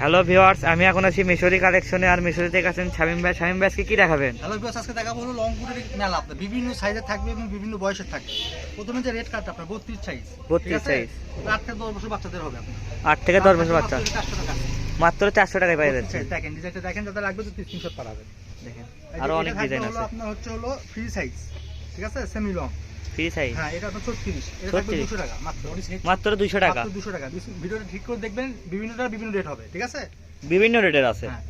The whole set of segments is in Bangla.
হ্যালো ভিউয়ার্স, আমি এখন আছি মিশরি কালেকশনে। আর মিশরিতে আছেন শামীম ভাই। শামীম ভাই আজকে কি দেখাবেন? হ্যালো ভিউয়ার্স, আজকে দেখাবো হলো লং কোটের মেলা। আপনার বিভিন্ন সাইজের থাকবে এবং বিভিন্ন বয়সের থাকবে। প্রথমে যে রেড কার্ডটা আপনার 32 সাইজ। 32 সাইজ। 8 থেকে 10 বছর বাচ্চাদের হবে আপনার। 8 থেকে 10 বছর বাচ্চা। 400 টাকা। মাত্র 400 টাকায় পেয়ে যাচ্ছে। দেখেন ডিজাইনটা দেখেন, যাদের লাগবে তো 300 পাঠাবেন। দেখেন আরো অনেক ডিজাইন আছে। আপনার হলো ফ্রি সাইজ, ঠিক আছে, সেমি লং ফ্রি সাইজ। হ্যাঁ, এটা আপনার 36, এটা থাকবে 200 টাকা মাত্র। মাত্র 200 টাকা। মাত্র 200 টাকা। ভিডিওটা ঠিক করে দেখবেন, বিভিন্নটার বিভিন্ন রেট হবে, ঠিক আছে? বিভিন্ন রেটের আছে। হ্যাঁ,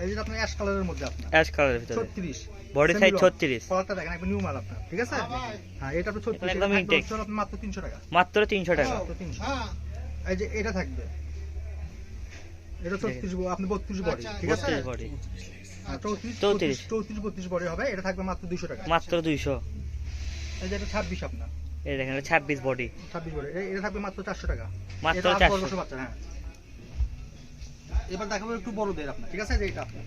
এই যে আপনার অ্যাশ কালারের মধ্যে আপনার অ্যাশ কালারের ভিতরে 36, বডি সাইজ 36। কলারটা দেখেন একদম নিউ মাল আপনার, ঠিক আছে? হ্যাঁ, এটা আপনার 36, একদম ইনটেক। আপনার মাত্র 300 টাকা। মাত্র 300 টাকা। মাত্র 300। এই যে এটা থাকবে, এটা 36 আপনি 32 বডি, ঠিক আছে? 32 বডি। 34 32 বডি হবে, এটা থাকবে মাত্র 200 টাকা। মাত্র 200। এই যে এটা 26 আপনার, এই দেখেন 26 বডি। 26 বডি, এটা থাকবে মাত্র 400 টাকা। মাত্র এটা 400 10 বছর বাচ্চা। হ্যাঁ, এবার দেখাবো একটু বড়দের আপনার, ঠিক আছে? যে এটা আপনার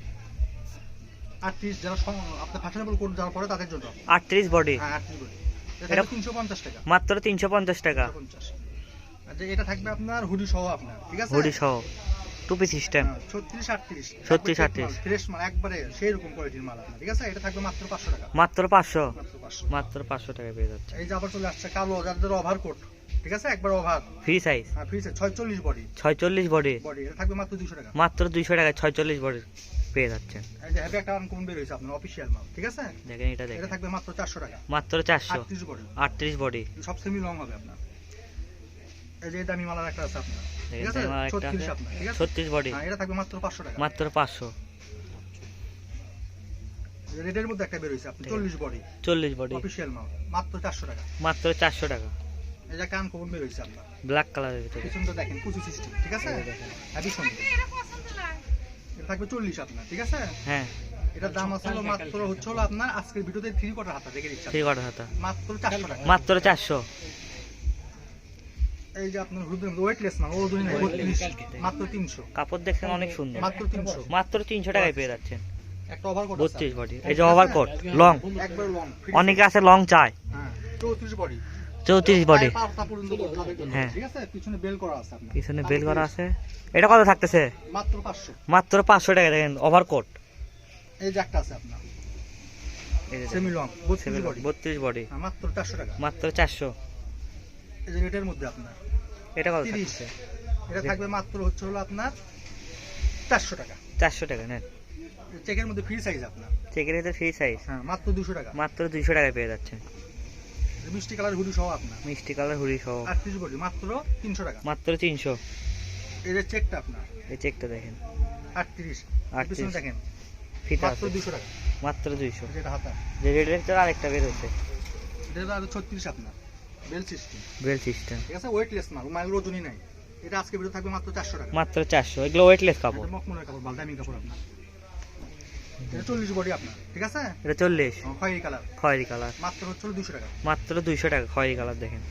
38, যারা আপনার ফ্যাশনেবল কোট যারা পরে তাদের জন্য 38 বডি। হ্যাঁ, 38 বডি, এটা 350 টাকা। মাত্র 350 টাকা। 350। আচ্ছা, এটা থাকবে আপনার হুডি সহ আপনার, ঠিক আছে? হুডি সহ টুপি সিস্টেম। 36 38 36 38 ফ্রেশ মাল, একবারে সেই রকম কোয়ালিটির মাল আপনার, ঠিক আছে? এটা থাকবে মাত্র 500 টাকা। মাত্র 500। মাত্র 500। মাত্র 500 টাকায় পেয়ে যাচ্ছে। এই যে আবার চলে আসছে কালো, যাদের ওভার কোট, ঠিক আছে, একবার ওভার ফ্রি সাইজ। হ্যাঁ, free size 46 body. 46 body. Body এটা থাকবে মাত্র 200 টাকা। মাত্র 200 টাকায় 46 বডি পেয়ে যাচ্ছেন। এই যে হ্যাপি একটা আনকমন বের হইছে আপনার অফিশিয়াল মাল, ঠিক আছে? দেখেন এটা দেখেন। এটা থাকবে মাত্র 400 টাকা। মাত্র 400। 38 বডি। 38 বডি। সব সেমি লং হবে আপনার। এই যে দামি মালার একটা আছে আপনার, ঠিক দেখেন আছে? আমার একটা 36 আপনার, ঠিক আছে? 36 বডি। হ্যাঁ, এটা থাকবে মাত্র 500 টাকা। মাত্র 500। রেডের মধ্যে একটা বের হইছে আপনি 40 বডি। 40 বডি। অফিশিয়াল মাল মাত্র 400 টাকা। মাত্র 400 টাকা। এই যে কান কমন বের হইছে আপনার, ব্ল্যাক কালারের ভিতরে। পিছনটা দেখেন কুচি সিস্টেম, ঠিক আছে? এই দেখেন। হ্যাপি সুন্দর। এটা থাকবে 40 আপনার, ঠিক আছে? হ্যাঁ, এটার দাম আছে হলো মাত্র হচ্ছে হলো আপনার আজকের ভিডিওতে 3 কোয়ার্টার হাতা দেখে দিচ্ছি ঠিক কথা হাতা। মাত্র 400 টাকা। মাত্র 400। এই যে আপনার হুডের ওয়েটলেস মাল, ওজনই নাই, 32, মাত্র 300। কাপড় দেখছেন অনেক সুন্দর। মাত্র 300। মাত্র 300 টাকায় পেয়ে যাচ্ছেন। একটা ওভারকোট 32 বডি। এই যে ওভারকোট লং। একবার লং। অনেকে আছে লং চায়। হ্যাঁ, 34 বডি। 34 বডি। পাঁচটা পর্যন্ত তাদের জন্য, হ্যাঁ। ঠিক আছে? পিছনে বেল করা আছে আপনার। পিছনে বেল করা আছে। এটা কত থাকতেছে? মাত্র 500। মাত্র 500 টাকা। দেখেন ওভারকোট। এই যে একটা আছে আপনার এই যে সেমি লং 32 বডি। 32 বডি। হ্যাঁ, মাত্র 400 টাকা। মাত্র 400। এই যে রেটের মধ্যে আপনার এটা কত 30, থাকতেছে? এটা থাকবে মাত্র হচ্ছে হলো আপনার 400 টাকা। 400 টাকা নেন। চেকের মধ্যে ফ্রি সাইজ আপনার, চেকের ভিতরে ফ্রি সাইজ। হ্যাঁ, মাত্র 200 টাকা। মাত্র 200 টাকায় পেয়ে যাচ্ছে। মিষ্টি কালার হুডি সহ আপনার মিষ্টি কালার হুডি সহ 38 বডি, মাত্র 300 টাকা। মাত্র 300। এই যে চেকটা আপনার এই চেকটা দেখেন 38, 38 পিছনে দেখেন ফিতা মাত্র আছে। 200 টাকা। মাত্র 200। যেটা হাতা, যে রেডের ভিতরে আরেকটা বের হচ্ছে এটা আর 36 আপনার বেল সিস্টেম, বেল সিস্টেম। ঠিক আছে? ওয়েটলেস মাল, মালের ওজনই নাই। এটা আজকে ভিডিও থাকবে মাত্র 400 টাকা। মাত্র 400। এগুলো ওয়েটলেস কাপড়। এটা মখমলের কাপড়, বালদামি কাপড় আপনার। এটা 40 বডি আপনার, ঠিক আছে? এটা 40 খয়েরি কালার, খয়েরি কালার। মাত্র হচ্ছে 200 টাকা। মাত্র 200 টাকা খয়েরি কালার। দেখেন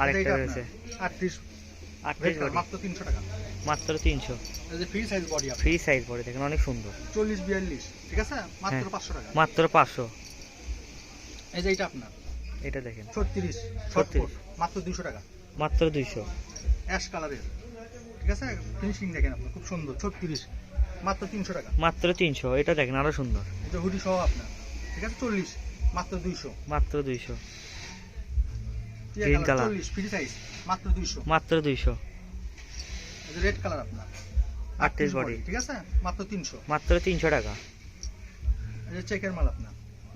আরেকটা রয়েছে 38 38 বডি। মাত্র 300 টাকা। মাত্র 300। এই যে ফ্রি সাইজ বডি আপনার ফ্রি সাইজ বডি দেখেন অনেক সুন্দর। 40 42, ঠিক আছে? মাত্র হ্যাঁ। 500 টাকা। মাত্র 500। এই যে এটা আপনার এটা দেখেন 36 36 শর্ট কোট, মাত্র 200 টাকা। মাত্র 200। অ্যাশ কালারের, ঠিক আছে? ফিনিশিং দেখেন আপনার খুব সুন্দর। 36 মাত্র 300 টাকা। মাত্র 300। এটা দেখেন আরো সুন্দর। এই যে হুডি সহ আপনার, ঠিক আছে? 40 মাত্র 200। মাত্র 200। টিয়া গ্রিন কালার 40 ফ্রি সাইজ, মাত্র 200। মাত্র 200। এই যে রেড কালার আপনার 38 বডি, ঠিক আছে? মাত্র 300। মাত্র 300 টাকা। এই যে চেকের মাল আপনার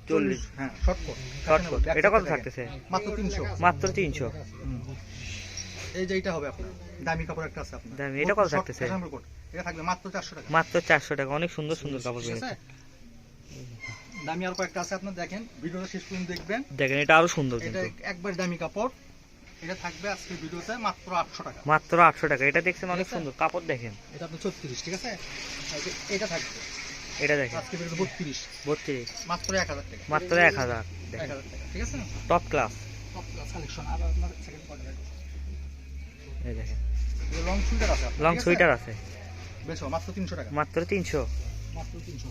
40। হ্যাঁ, শর্ট কোট। Short coat. এটা কত থাকতেছে? মাত্র 300। মাত্র 300। এই যে এটা হবে আপনার দামি কাপড় একটা আছে আপনার দামি। এটা কত থাকতেছে? ফ্যাশনেবল কোট, এটা থাকবে মাত্র 400 টাকা। মাত্র 400 টাকা। অনেক সুন্দর সুন্দর কাপড় ঠিক পেয়েছে। আছে? দামি আর কয়েকটা আছে আপনার, দেখেন ভিডিওটা শেষ পর্যন্ত দেখবেন। দেখেন এটা আরো সুন্দর এটা কিন্তু। একবার দামি কাপড়, এটা থাকবে আজকে ভিডিওতে মাত্র 800 টাকা। মাত্র 800 টাকা। এটা দেখছেন অনেক ঠিক আছে? সুন্দর কাপড় দেখেন। এটা আপনার 36, ঠিক আছে? আর এটা থাকবে এটা দেখেন আজকে ভিডিওতে 32, 32 মাত্র 1000 টাকা। মাত্র 1000। দেখেন 1000 টাকা, ঠিক আছে? Top class. Top class collection. আর আপনার সেকেন্ড কোয়ার্টার এই দেখেন লং সুইটার আছে আপনার, লং ঠিক আছে? সুইটার আছে বেশ মাত্র 300 টাকা। মাত্র 300। মাত্র 300।